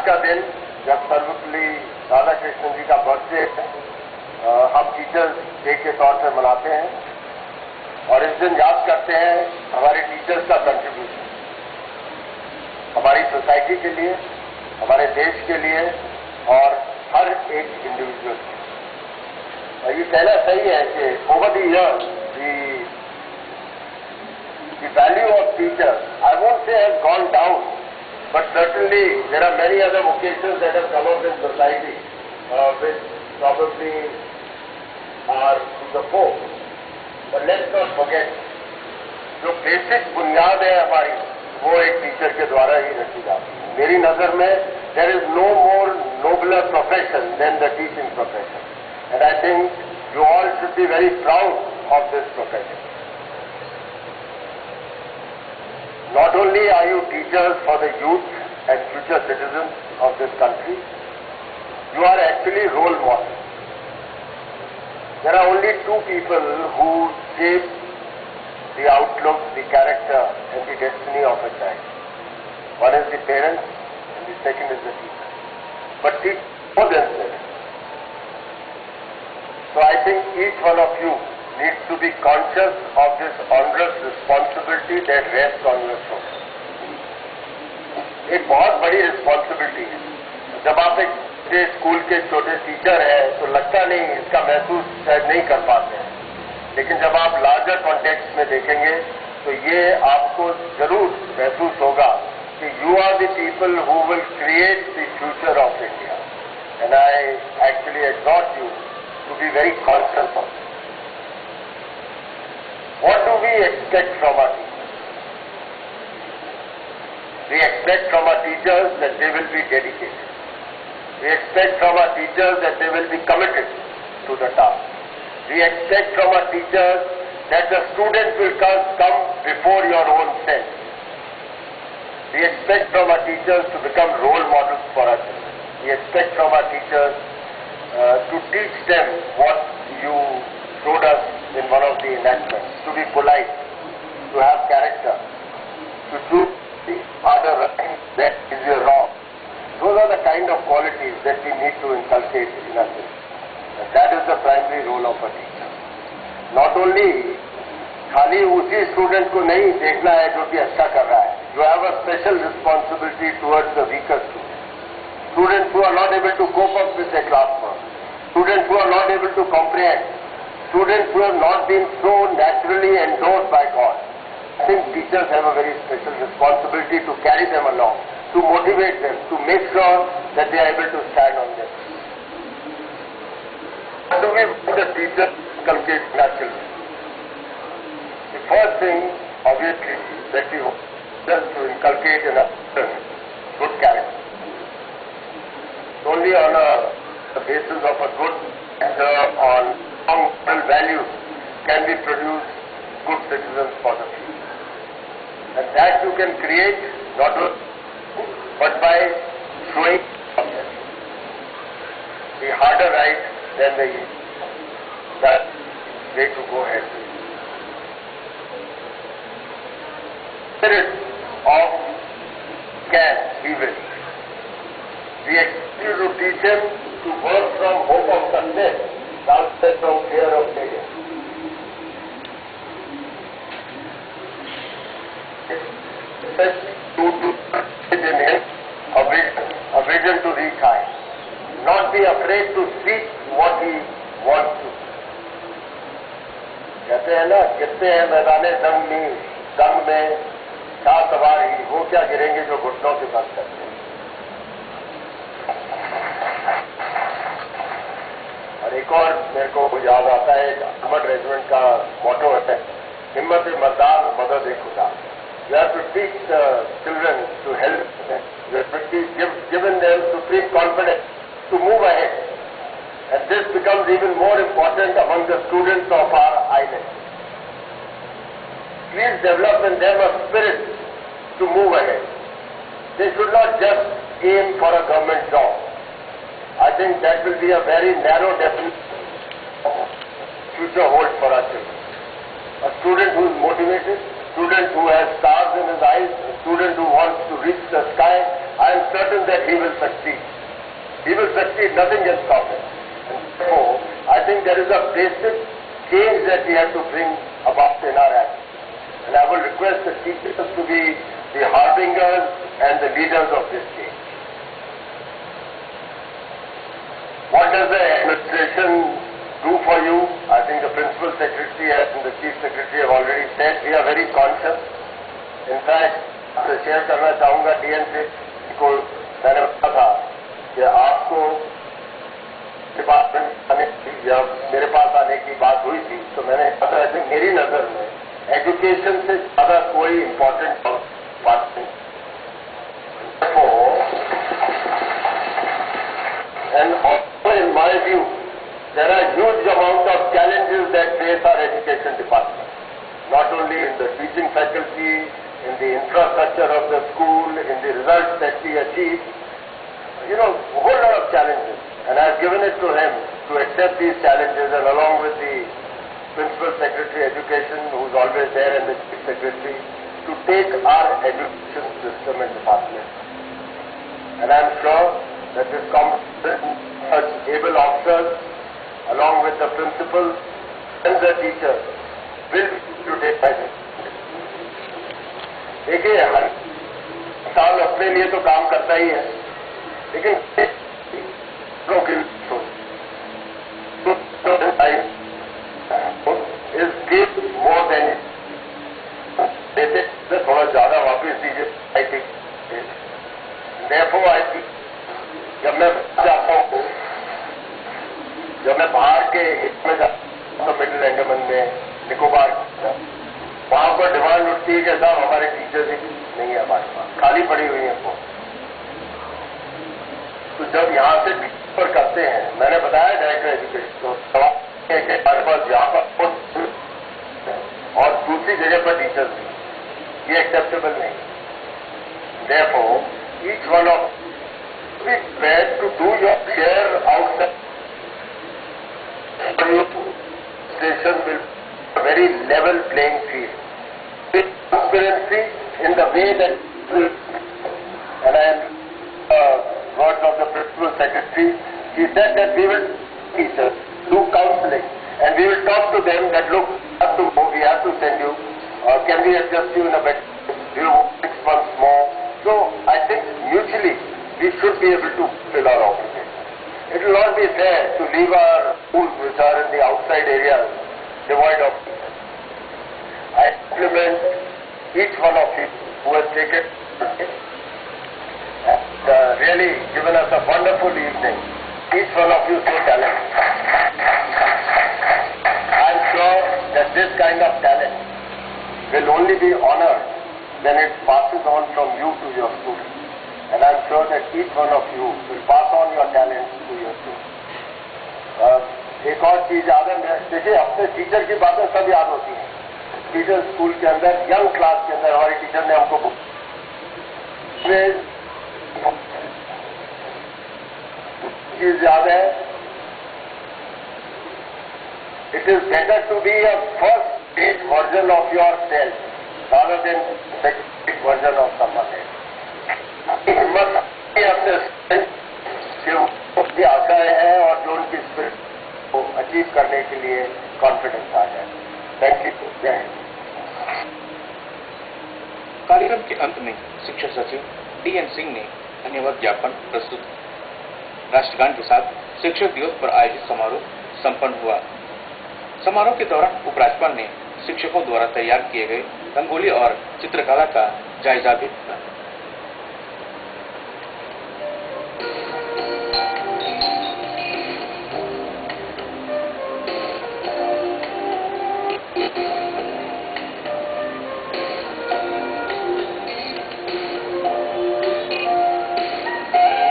का दिन जब सर्वपल्ली राधाकृष्णन जी का बर्थडे हम टीचर्स डे के तौर पर मनाते हैं और इस दिन याद करते हैं हमारे टीचर्स का कंट्रीब्यूशन हमारी सोसाइटी के लिए, हमारे देश के लिए और हर एक इंडिविजुअल के लिए। ये कहना सही है कि over the years the value of teachers, I won't say has gone down, but certainly there are many other vocations that have come up in society which probably are to the fore. But let's not forget, जो basic बुनियाद है हमारी वो एक teacher के द्वारा ही रखी जाती है। मेरी नजर में there is no more nobler profession than the teaching profession, and I think you all should be very proud of this profession. Not only are you teachers for the youth and future citizens of this country, you are actually role models. There are only two people who shape the outlook, the character and the destiny of a child. One is the parents and the second is the teacher. But teach more than parents. So I think each one of you needs to be conscious of this onerous responsibility that rests on your shoulders. एक बहुत बड़ी responsibility है। जब आप एक school के छोटे teacher हैं तो लगता नहीं, इसका महसूस शायद नहीं कर पाते हैं, लेकिन जब आप लार्जर कॉन्टेक्स्ट में देखेंगे तो ये आपको जरूर महसूस होगा कि you are the people who will create the future of India, and I actually exhort you to be very conscious of it. What do we expect from our teachers? We expect from our teachers that they will be dedicated. We expect from our teachers that they will be committed to the task. We expect from our teachers that the student will come before your own sense. We expect from our teachers to become role models for our children. We expect from our teachers to teach them what you showed us in one of the enactments, to be polite, to have character, to do the other right, that is your wrong. Those are the kind of qualities that we need to inculcate in us. And that is the primary role of a teacher. Not only खाली उसी student को नहीं देखना है जो कि अच्छा कर रहा है, you have a special responsibility towards the weaker students who are not able to cope up with their classwork, students who are not able to comprehend, students who have not been so naturally endowed by God. I think teachers have a very special responsibility to carry them along, to motivate them, to make sure that they are able to stand on their feet. How do we want the teachers to inculcate in our children? The first thing, obviously, that we want them to inculcate in our children good character. Only on the basis of a good character, on moral values, can we produce good citizens for the future. And that you can create not only but by showing them the harder right than the that way to go ahead. Spirit of can, he will. We expect you to teach him to work from hope of success rather than from fear of failure. To in him a vision to reach high. Not be afraid to speak what he wants to. कहते हैं ना, कितने हैं मैदाने जंग में छा सवारी, वो क्या गिरेंगे जो घुटनों के बल करते हैं। और एक और मेरे को याद आता है, आर्मर्ड रेजिमेंट का मोटो है, हिम्मत मर्दार मदद खुदा। You have to teach the children to help them. You have to given them supreme confidence to move ahead. And this becomes even more important among the students of our island. Please develop in them a spirit to move ahead. They should not just aim for a government job. I think that will be a very narrow definition of future hold for our children. A student who is motivated, student who has stars in his eyes, a student who wants to reach the sky, I am certain that he will succeed. He will succeed, nothing can stop him. And so, I think there is a basic change that we have to bring about in our act. And I will request the teachers to be the harbingers and the leaders of this change. What does the administration do for you? I think the Principal Secretary and the Chief Secretary have already said we are very conscious. In fact, मैं share करना चाहूँगा DN से को मैंने कहा था कि आपको डिपार्टमेंट आने की या मेरे पास आने की बात हुई थी, तो मैंने कहा था मेरी नज़र में एजुकेशन से ज़्यादा कोई इम्पोर्टेंट बात नहीं। And also in my view, there are huge amount of challenges that face our education department, not only in the teaching faculty, in the infrastructure of the school, in the results that we achieve, a whole lot of challenges. And I've given it to him to accept these challenges, and along with the Principal Secretary Education, who's always there, and the Chief Secretary, to take our education system and department. And I'm sure that this competition, such able officers, along with the principals and the teachers, will to take by this. देखिए, हर साल अपने लिए तो काम करता ही है, लेकिन इस गिव मोर देन देते थोड़ा ज्यादा वापिस दीजिए। आई थिंक जब मैं जाता हूँ, जब मैं बाहर के में जाता हूँ, मिडिल अंडमान में, निकोबार, वहां पर डिमांड उठती है कि साहब हमारे टीचर्स ही नहीं है, हमारे पास खाली पड़ी हुई है वो। तो जब यहाँ से ट्रांसफर करते हैं, मैंने बताया डायरेक्टर एजुकेशन को, हमारे पास यहाँ पर और दूसरी जगह पर टीचर्स नहीं, ये एक्सेप्टेबल नहीं। Therefore, each one of be prepared to do your share outside. Station will be a very level playing field. With transparency in the way that, and I am words of the Principal Secretary, he said that we will teachers do counseling, and we will talk to them that look, we have to send you, can we adjust you in a better, do you want 6 months more? So I think mutually we should be able to fill our obligation. It will not be fair to leave our schools which are in the outside areas devoid of teachers. I compliment each one of you who has taken and really given us a wonderful evening. Each one of you so talented. I am sure that this kind of talent will only be honored when it passes on from you to your students. And I'm sure that each one of you will pass on your talents to your students. एक और चीज याद है, देखिए अपने teacher की बातें सब याद होती हैं। टीचर स्कूल के अंदर, यंग क्लास के अंदर हमारी टीचर ने हमको चीज याद है, it is better to be a first rate version of yourself rather than second version of someone else. हिम्मत अपने की आशाएं हैं और जो उनकी स्पिरिट को अचीव करने के लिए कॉन्फिडेंस आ जाए। Thank you. जय हिंद। कार्यक्रम के अंत में शिक्षा सचिव DN सिंह ने धन्यवाद ज्ञापन प्रस्तुत किया। राष्ट्रगान के साथ शिक्षक दिवस पर आयोजित समारोह संपन्न हुआ। समारोह के दौरान उपराज्यपाल ने शिक्षकों द्वारा तैयार किए गए रंगोली और चित्रकला का जायजा भी लिया।